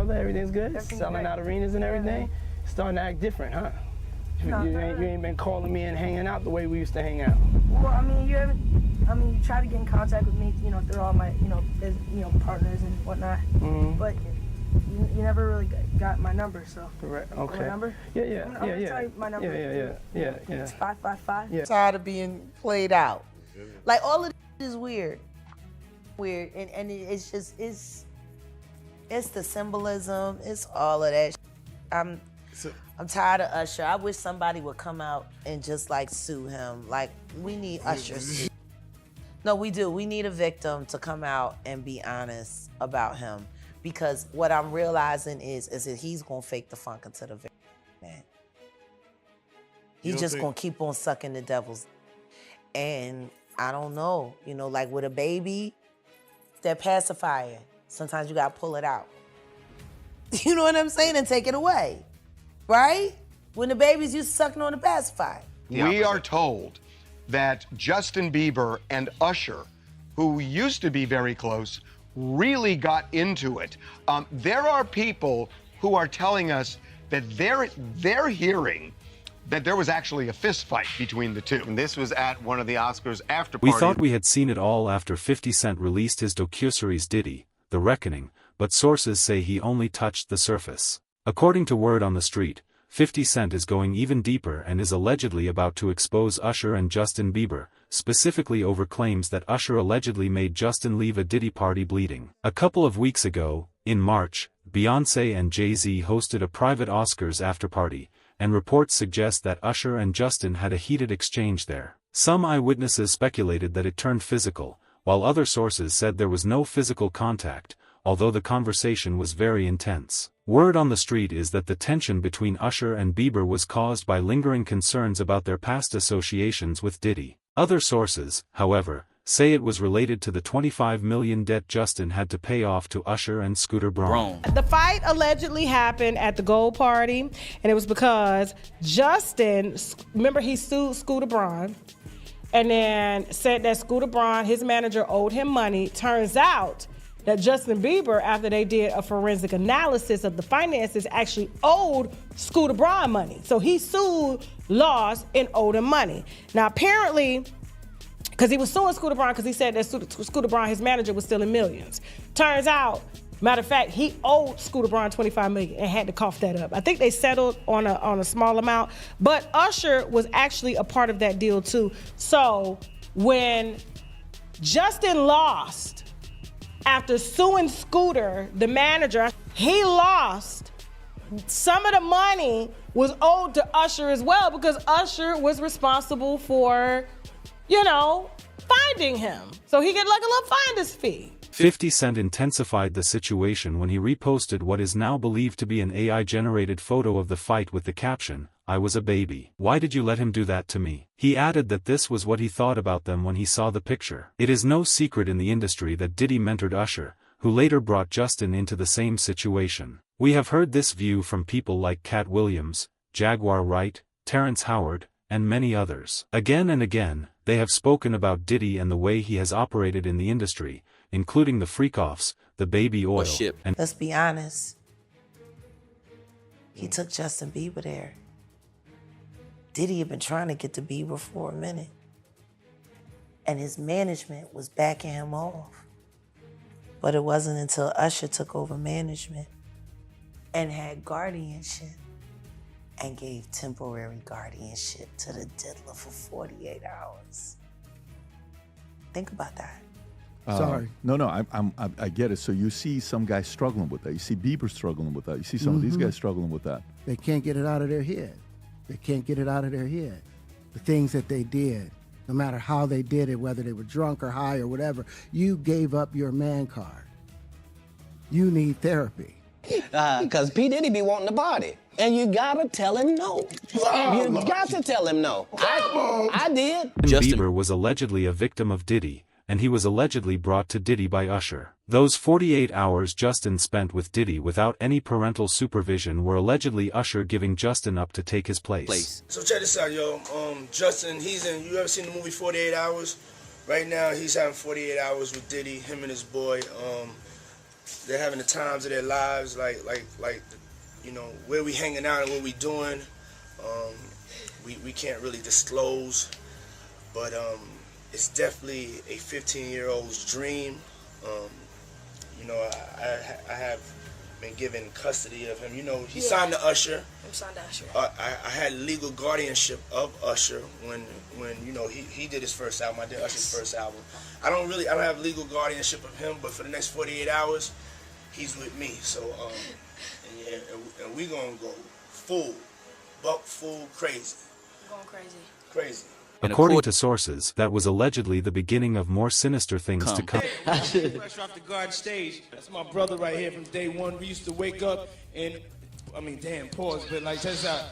brother? Everything's good? Everything's Selling great. out arenas and everything? It's starting to act different, huh? You ain't been calling me and hanging out the way we used to hang out. Well, I mean, you try to get in contact with me, through all my, partners and whatnot. But you never really got my number, so. Correct. Okay. My number? Yeah. I'm gonna tell you my number. Yeah. It's 555. Yeah. Tired of being played out. Like, all of this is weird. And it's just, it's the symbolism, it's all of that. I'm tired of Usher. I wish somebody would come out and just like sue him. Like, we need Usher sued. No, we do. We need a victim to come out and be honest about him. Because what I'm realizing is that he's gonna fake the funk until the victim, man. He's just gonna keep on sucking the devil's. And I don't know, like with a baby, that pacifier, sometimes you gotta pull it out. You know what I'm saying? And take it away, right? When the babies used to sucking on the pacifier. We are told that Justin Bieber and Usher, who used to be very close, really got into it. There are people who are telling us that they're hearing that there was actually a fist fight between the two. And this was at one of the Oscars after party. We thought we had seen it all after 50 Cent released his docuseries Diddy, The Reckoning, but sources say he only touched the surface. According to word on the street, 50 Cent is going even deeper and is allegedly about to expose Usher and Justin Bieber, specifically over claims that Usher allegedly made Justin leave a Diddy party bleeding. A couple of weeks ago, in March, Beyoncé and Jay-Z hosted a private Oscars after-party, and reports suggest that Usher and Justin had a heated exchange there. Some eyewitnesses speculated that it turned physical, while other sources said there was no physical contact, although the conversation was very intense. Word on the street is that the tension between Usher and Bieber was caused by lingering concerns about their past associations with Diddy. Other sources, however, say it was related to the $25 million debt Justin had to pay off to Usher and Scooter Braun. The fight allegedly happened at the Gold Party, and it was because Justin, remember he sued Scooter Braun, and then said that Scooter Braun, his manager, owed him money. Turns out that Justin Bieber, after they did a forensic analysis of the finances, actually owed Scooter Braun money. So he sued, lost, and owed him money. Now apparently, because he was suing Scooter Braun because he said that Scooter Braun, his manager, was stealing millions. Turns out, matter of fact, he owed Scooter Braun $25 million and had to cough that up. I think they settled on a small amount, but Usher was actually a part of that deal too. So when Justin lost after suing Scooter, the manager, he lost. Some of the money was owed to Usher as well because Usher was responsible for, finding him. So he get like a little finder's fee. 50 Cent intensified the situation when he reposted what is now believed to be an AI-generated photo of the fight with the caption, "I was a baby. Why did you let him do that to me?" He added that this was what he thought about them when he saw the picture. It is no secret in the industry that Diddy mentored Usher, who later brought Justin into the same situation. We have heard this view from people like Cat Williams, Jaguar Wright, Terrence Howard, and many others. Again and again, they have spoken about Diddy and the way he has operated in the industry, including the freak-offs, the baby oil, and let's be honest, he took Justin Bieber there. Diddy had been trying to get to Bieber for a minute, and his management was backing him off. But it wasn't until Usher took over management and had guardianship and gave temporary guardianship to the diddler for 48 hours. Think about that. Sorry. No, I get it. So you see some guys struggling with that. You see Bieber struggling with that. You see some of these guys struggling with that. They can't get it out of their head. They can't get it out of their head. The things that they did, no matter how they did it, whether they were drunk or high or whatever, you gave up your man card. You need therapy. Because P. Diddy be wanting to party. And you gotta tell him no. You got to tell him no. I did. Bieber was allegedly a victim of Diddy, and he was allegedly brought to Diddy by Usher. Those 48 hours Justin spent with Diddy without any parental supervision were allegedly Usher giving Justin up to take his place. So check this out, yo. Justin, you ever seen the movie 48 Hours? Right now, he's having 48 hours with Diddy, him and his boy. they're having the times of their lives, like you know, where we hanging out and what we doing. We can't really disclose, but it's definitely a 15-year-old's dream. You know, I have been given custody of him. You know, he signed to Usher. I'm signed to Usher. I had legal guardianship of Usher when you know he did his first album. I did Usher's first album. I don't have legal guardianship of him, but for the next 48 hours, he's with me. So and we gonna go full crazy. Going crazy. Crazy. According to sources, that was allegedly the beginning of more sinister things to come. Fresh off the garden stage. That's my brother right here from day one. We used to wake up and, I mean, damn, pause, but like, check this out.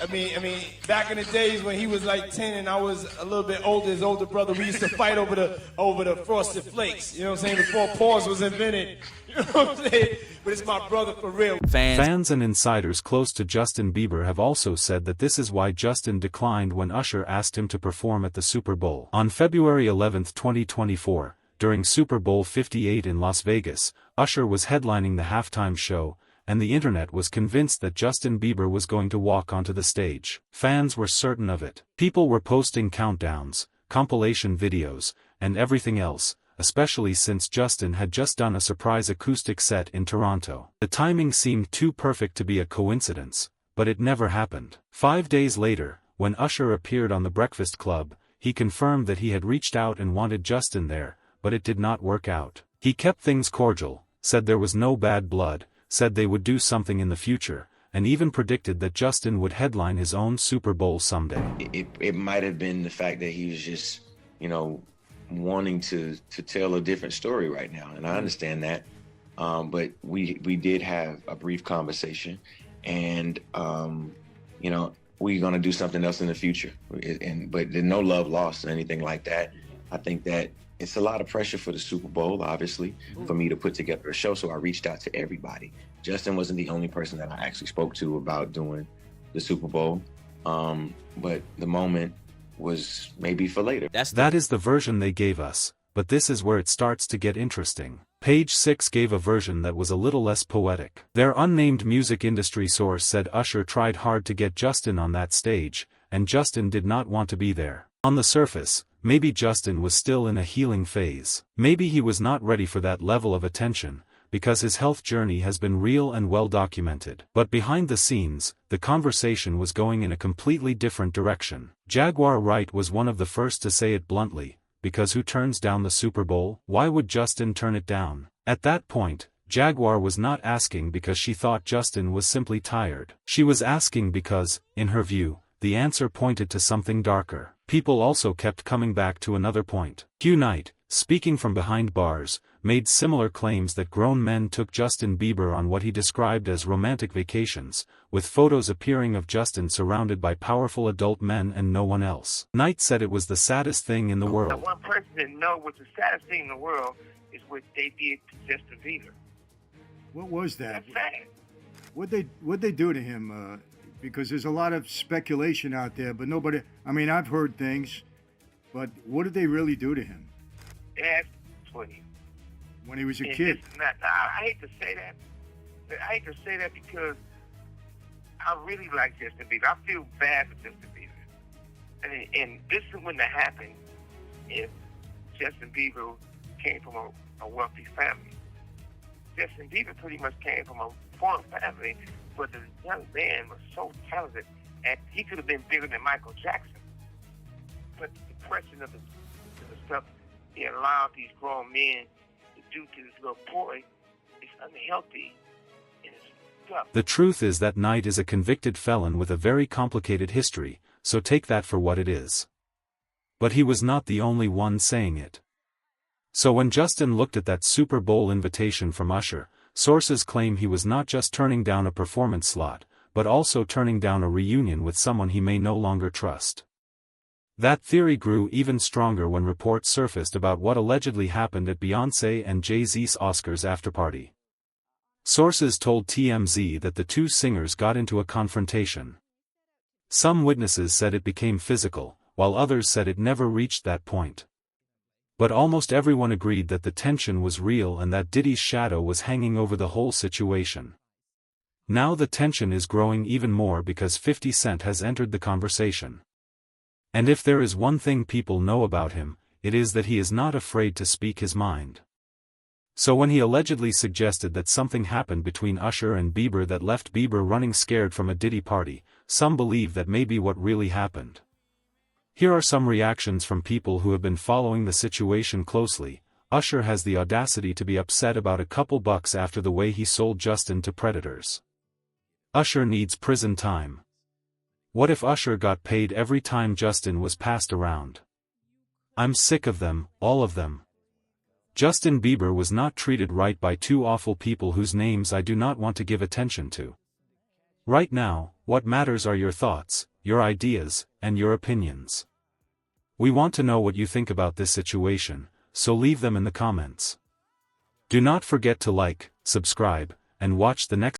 I mean, back in the days when he was like 10 and I was a little bit older, his older brother, we used to fight over the Frosted Flakes. You know what I'm saying? Before pause was invented. You know what I'm saying? But it's my brother for real. Fans and insiders close to Justin Bieber have also said that this is why Justin declined when Usher asked him to perform at the Super Bowl. On February 11, 2024, during Super Bowl 58 in Las Vegas, Usher was headlining the halftime show, and the internet was convinced that Justin Bieber was going to walk onto the stage. Fans were certain of it. People were posting countdowns, compilation videos, and everything else, especially since Justin had just done a surprise acoustic set in Toronto. The timing seemed too perfect to be a coincidence, but it never happened. 5 days later, when Usher appeared on The Breakfast Club, he confirmed that he had reached out and wanted Justin there, but it did not work out. He kept things cordial, said there was no bad blood, said they would do something in the future, and even predicted that Justin would headline his own Super Bowl someday. It might have been the fact that he was just, you know, wanting to tell a different story right now, and I understand that. But we did have a brief conversation, and you know, we're gonna do something else in the future. But there's no love lost or anything like that. I think that it's a lot of pressure for the Super Bowl, obviously, for me to put together a show. So I reached out to everybody. Justin wasn't the only person that I actually spoke to about doing the Super Bowl. But the moment was maybe for later. That is the version they gave us, but this is where it starts to get interesting. Page 6 gave a version that was a little less poetic. Their unnamed music industry source said Usher tried hard to get Justin on that stage, and Justin did not want to be there. On the surface, maybe Justin was still in a healing phase. Maybe he was not ready for that level of attention, because his health journey has been real and well documented. But behind the scenes, the conversation was going in a completely different direction. Jaguar Wright was one of the first to say it bluntly, because who turns down the Super Bowl? Why would Justin turn it down? At that point, Jaguar was not asking because she thought Justin was simply tired. She was asking because, in her view, the answer pointed to something darker. People also kept coming back to another point. Hugh Knight, speaking from behind bars, made similar claims that grown men took Justin Bieber on what he described as romantic vacations, with photos appearing of Justin surrounded by powerful adult men and no one else. Knight said it was the saddest thing in the world. One person didn't know what the saddest thing in the world is what they did to Justin Bieber. What was that? That's sad. What'd they do to him? Because there's a lot of speculation out there, but nobody, I mean, I've heard things, but what did they really do to him? That's funny. When he was a kid? I hate to say that. I hate to say that because I really like Justin Bieber. I feel bad for Justin Bieber. And this wouldn't have happened if Justin Bieber came from a wealthy family. Justin Bieber pretty much came from a poor family, but the young man was so talented, and he could have been bigger than Michael Jackson. But the depression of the stuff he allowed these grown men to do to this little boy is unhealthy and it's tough. The truth is that Knight is a convicted felon with a very complicated history, so take that for what it is. But he was not the only one saying it. So when Justin looked at that Super Bowl invitation from Usher, sources claim he was not just turning down a performance slot, but also turning down a reunion with someone he may no longer trust. That theory grew even stronger when reports surfaced about what allegedly happened at Beyoncé and Jay-Z's Oscars afterparty. Sources told TMZ that the two singers got into a confrontation. Some witnesses said it became physical, while others said it never reached that point. But almost everyone agreed that the tension was real and that Diddy's shadow was hanging over the whole situation. Now the tension is growing even more because 50 Cent has entered the conversation. And if there is one thing people know about him, it is that he is not afraid to speak his mind. So when he allegedly suggested that something happened between Usher and Bieber that left Bieber running scared from a Diddy party, some believe that may be what really happened. Here are some reactions from people who have been following the situation closely. Usher has the audacity to be upset about a couple bucks after the way he sold Justin to predators. Usher needs prison time. What if Usher got paid every time Justin was passed around? I'm sick of them, all of them. Justin Bieber was not treated right by two awful people whose names I do not want to give attention to. Right now, what matters are your thoughts, your ideas, and your opinions. We want to know what you think about this situation, so leave them in the comments. Do not forget to like, subscribe, and watch the next